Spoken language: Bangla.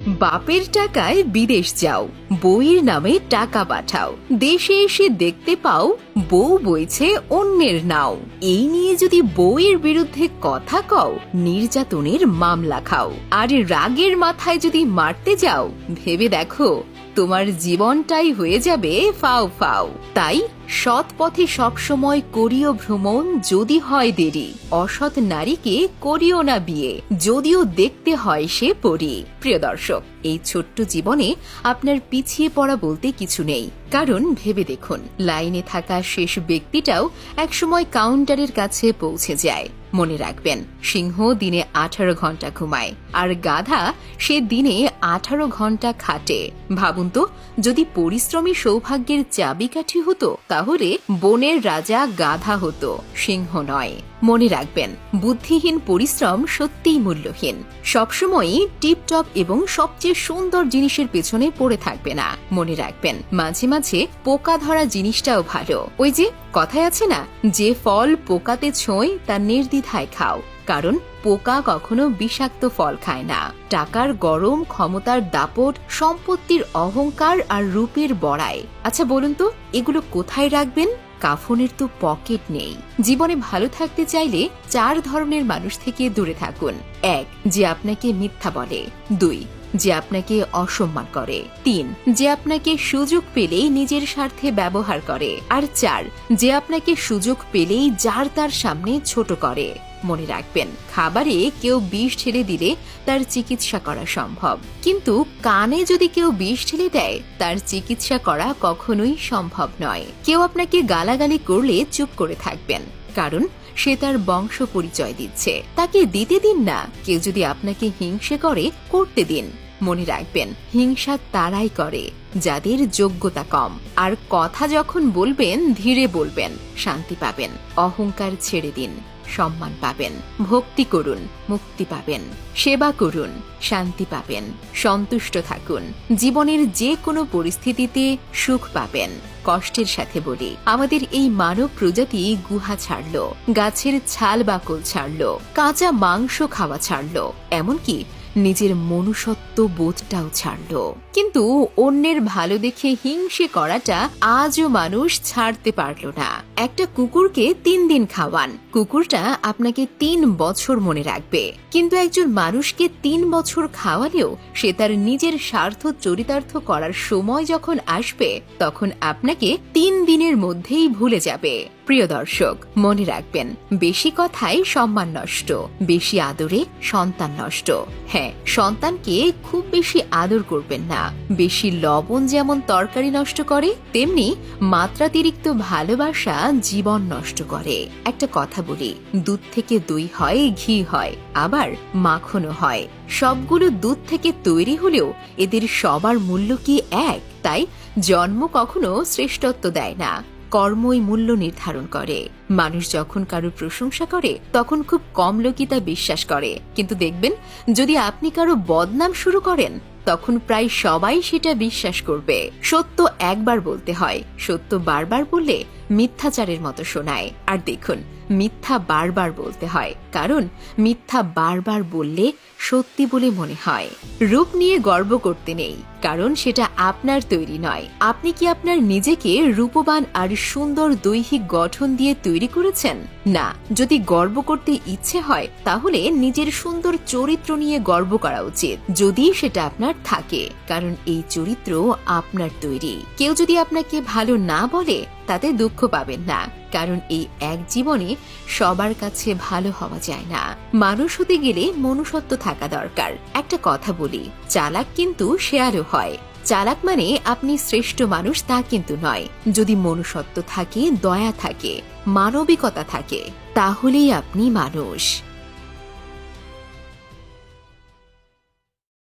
বাপের টাকায় বিদেশ যাও, বউয়ের নামে টাকা পাঠাও, দেশে এসে দেখতে পাও বউ বইছে অন্যের নাও। এই নিয়ে যদি বউয়ের বিরুদ্ধে কথা কও, নির্যাতনের মামলা খাও। আর রাগের মাথায় যদি মারতে যাও, ভেবে দেখো তোমার জীবনটাই হয়ে যাবে ফাও ফাও। তাই সৎ পথে সবসময় করিও ভ্রমণ, যদি হয় দেরি। অসৎ নারীকে করিও না বিয়ে, যদিও দেখতে হয় সে পরী। প্রিয় দর্শক, এই ছোট্ট জীবনে আপনার পিছিয়ে পড়া বলতে কিছু নেই। কারণ ভেবে দেখুন, লাইনে থাকা শেষ ব্যক্তিটাও একসময় কাউন্টারের কাছে পৌঁছে যায়। মনে রাখবেন, সিংহ দিনে 18 ঘন্টা ঘুমায়, আর গাধা সে দিনে 18 ঘন্টা খাটে। ভাবুন তো, যদি পরিশ্রমী সৌভাগ্যের চাবিকাঠি হতো, তাহলে বনের রাজা গাধা হতো, সিংহ নয়। মনে রাখবেন, বুদ্ধিহীন পরিশ্রম সত্যিই মূল্যহীন। সবসময়ই টিপটপ এবং সবচেয়ে সুন্দর জিনিসের পেছনে পড়ে থাকবে না। মনে রাখবেন, মাঝে মাঝে পোকা ধরা জিনিসটাও ভালো। ওই যে কথায় আছে না, যে ফল পোকাতে ছোঁয় তা নির্দ্বিধায় খাও। কারণ পোকা কখনো বিষাক্ত ফল খায় না। টাকার গরম, ক্ষমতার দাপট, সম্পত্তির অহংকার আর রূপের বড়াই। আচ্ছা বলুন তো, এগুলো কোথায় রাখবেন? কাফনের তো পকেট নেই। জীবনে ভালো থাকতে চাইলে 4 ধরনের মানুষ থেকে দূরে থাকুন। 1, যে আপনাকে মিথ্যা বলে। 2, যে আপনাকে অসম্মান করে। 3, যে আপনাকে সুযোগ পেলেই নিজের স্বার্থে ব্যবহার করে। আর 4, যে আপনাকে সুযোগ পেলেই যার তার সামনে ছোট করে। মনে রাখবেন, খাবারে কেউ বিষ ঢেলে দিলে তার চিকিৎসা করা সম্ভব, কিন্তু কানে যদি কেউ বিষ ঢেলে দেয়, তার চিকিৎসা করা কখনোই সম্ভব নয়। কেউ আপনাকে গালাগালি করলে চুপ করে থাকবেন, কারণ সে তার বংশ পরিচয় দিচ্ছে। তাকে দিতে দিন না। কেউ যদি আপনাকে হিংসে করে, করতে দিন। মনে রাখবেন, হিংসা তারাই করে যাদের যোগ্যতা কম। আর কথা যখন বলবেন, ধীরে বলবেন, শান্তি পাবেন। অহংকার ছেড়ে দিন, সম্মান পাবেন। ভক্তি করুন, মুক্তি পাবেন। সেবা করুন, শান্তি পাবেন। সন্তুষ্ট থাকুন, জীবনের যে কোনো পরিস্থিতিতে সুখ পাবেন। কষ্টের সাথে বলি, আমাদের এই মানব প্রজাতি গুহা ছাড়লো, গাছের ছাল বাকল ছাড়লো, কাঁচা মাংস খাওয়া ছাড়লো, এমনকি নিজের মনুষ্যত্ব বোধটাও ছাড়ল। কিন্তু অন্যের ভালো দেখে হিংসে করাটা আজও মানুষ ছাড়তে পারল না। একটা কুকুরকে 3 দিন খাওয়ান, কুকুরটা আপনাকে 3 বছর মনে রাখবে। কিন্তু একজন মানুষকে 3 বছর খাওয়ালেও সে তার নিজের স্বার্থ চরিতার্থ করার সময় যখন আসবে, তখন আপনাকে 3 দিনের মধ্যেই ভুলে যাবে। প্রিয় দর্শক, মনে রাখবেন, বেশি কথায় সম্মান নষ্ট, বেশি আদরে সন্তান নষ্ট। হ্যাঁ, সন্তানকে খুব বেশি আদর করবেন না। বেশি লবণ যেমন তরকারি নষ্ট করে, তেমনি মাত্রাতিরিক্ত ভালোবাসা জীবন নষ্ট করে। একটা কথা বলি, দুধ থেকে দই হয়, ঘি হয়, আবার মাখনও হয়। সবগুলো দুধ থেকে তৈরি হলেও এদের সবার মূল্য কি এক? তাই জন্ম কখনো শ্রেষ্ঠত্ব দেয় না, কর্মই মূল্য নির্ধারণ করে। মানুষ যখন কারো প্রশংসা করে, তখন খুব কম লোকই তা বিশ্বাস করে। কিন্তু দেখবেন, যদি আপনি কারো বদনাম শুরু করেন, তখন প্রায় সবাই সেটা বিশ্বাস করবে। সত্য একবার বলতে হয়, সত্য বারবার বললে মিথ্যাচারের মতো শোনায়। আর দেখুন, মিথ্যা বারবার বলতে হয়, কারণ মিথ্যা বারবার বললে সত্যি বলে মনে হয়। রূপ নিয়ে গর্ব করতে নেই, কারণ সেটা আপনার তৈরি নয়। আপনি কি আপনার নিজেকে রূপবান আর সুন্দর দৈহিক গঠন দিয়ে তৈরি করেছেন? না। যদি গর্ব করতে ইচ্ছে হয়, তাহলে নিজের সুন্দর চরিত্র নিয়ে গর্ব করা উচিত, যদি সেটা আপনার থাকে, কারণ এই চরিত্র আপনার তৈরি। কেউ যদি আপনাকে ভালো না বলে, তাতে দুঃখ পাবেন না, কারণ এই এক জীবনে সবার কাছে ভালো হওয়া যায় না। মানুষ হতে গেলে মনুষ্যত্ব থাকা দরকার। একটা কথা বলি, চালাক কিন্তু শেয়ালও হয়। চালাক মানে আপনি শ্রেষ্ঠ মানুষ তা কিন্তু নয়। যদি মনুষ্যত্ব থাকে, দয়া থাকে, মানবিকতা থাকে, তাহলেই আপনি মানুষ।